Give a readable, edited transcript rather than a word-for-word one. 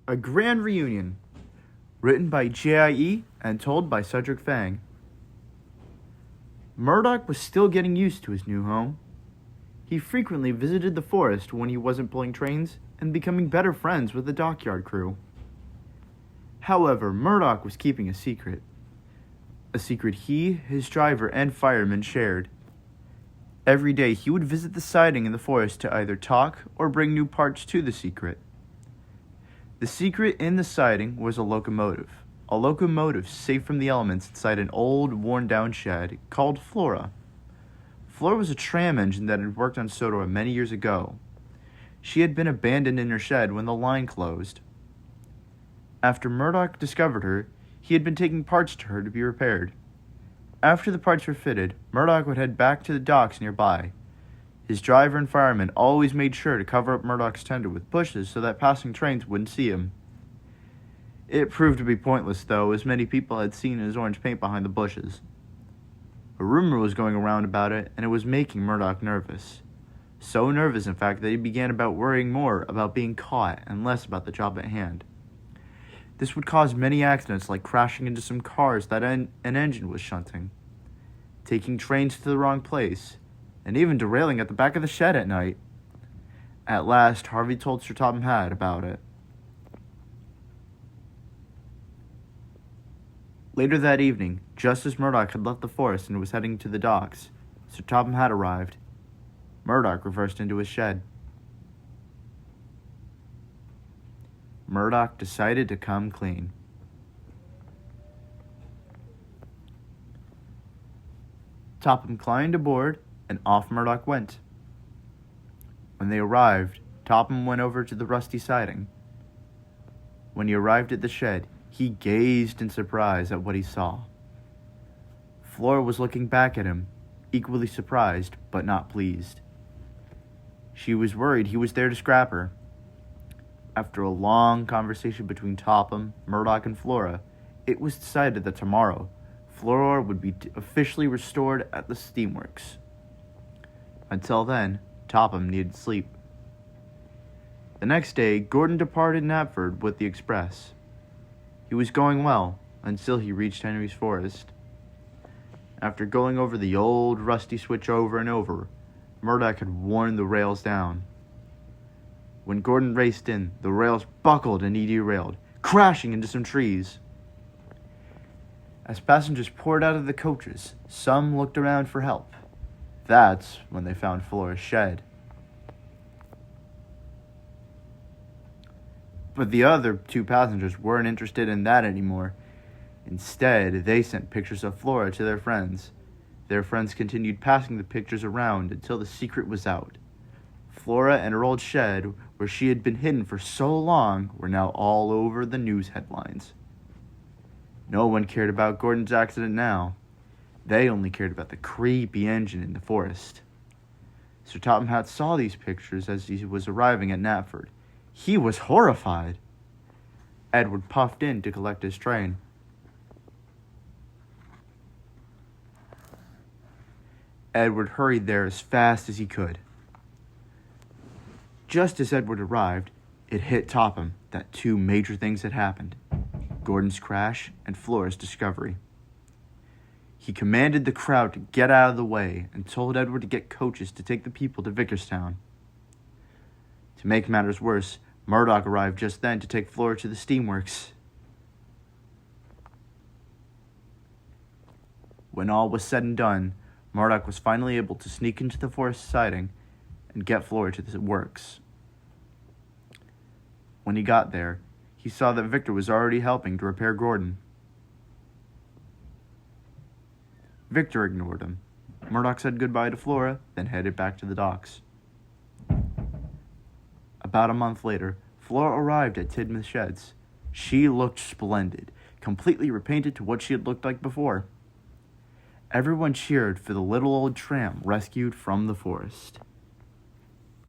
A Grand Reunion, written by J.I.E. and told by Cedric Fang. Murdoch was still getting used to his new home. He frequently visited the forest when he wasn't pulling trains and becoming better friends with the dockyard crew. However, Murdoch was keeping a secret he, his driver, and fireman shared. Every day he would visit the siding in the forest to either talk or bring new parts to the secret. The secret in the siding was a locomotive safe from the elements inside an old, worn-down shed called Flora. Flora was a tram engine that had worked on Sodor many years ago. She had been abandoned in her shed when the line closed. After Murdoch discovered her, he had been taking parts to her to be repaired. After the parts were fitted, Murdoch would head back to the docks nearby. His driver and fireman always made sure to cover up Murdoch's tender with bushes so that passing trains wouldn't see him. It proved to be pointless, though, as many people had seen his orange paint behind the bushes. A rumor was going around about it, and it was making Murdoch nervous. So nervous, in fact, that he began about worrying more about being caught and less about the job at hand. This would cause many accidents, like crashing into some cars that an engine was shunting, taking trains to the wrong place, and even derailing at the back of the shed at night. At last, Harvey told Sir Topham Hatt about it. Later that evening, just as Murdoch had left the forest and was heading to the docks, Sir Topham Hatt arrived. Murdoch reversed into his shed. Murdoch decided to come clean. Topham climbed aboard, and off Murdoch went. When they arrived, Topham went over to the rusty siding. When he arrived at the shed, he gazed in surprise at what he saw. Flora was looking back at him, equally surprised but not pleased. She was worried he was there to scrap her. After a long conversation between Topham, Murdoch, and Flora, it was decided that tomorrow, Flora would be officially restored at the steamworks. Until then, Topham needed sleep. The next day, Gordon departed Knapford with the express. He was going well until he reached Henry's Forest. After going over the old rusty switch over and over, Murdoch had worn the rails down. When Gordon raced in, the rails buckled and he derailed, crashing into some trees. As passengers poured out of the coaches, some looked around for help. That's when they found Flora's shed. But the other two passengers weren't interested in that anymore. Instead, they sent pictures of Flora to their friends. Their friends continued passing the pictures around until the secret was out. Flora and her old shed, where she had been hidden for so long, were now all over the news headlines. No one cared about Gordon's accident now. They only cared about the creepy engine in the forest. Sir Topham Hatt saw these pictures as he was arriving at Knapford. He was horrified. Edward puffed in to collect his train. Edward hurried there as fast as he could. Just as Edward arrived, it hit Topham that two major things had happened: Gordon's crash and Flora's discovery. He commanded the crowd to get out of the way and told Edward to get coaches to take the people to Vickerstown. To make matters worse, Murdoch arrived just then to take Flora to the steamworks. When all was said and done, Murdoch was finally able to sneak into the forest siding and get Flora to the works. When he got there, he saw that Victor was already helping to repair Gordon. Victor ignored him. Murdoch said goodbye to Flora, then headed back to the docks. About a month later, Flora arrived at Tidmouth Sheds. She looked splendid, completely repainted to what she had looked like before. Everyone cheered for the little old tram rescued from the forest.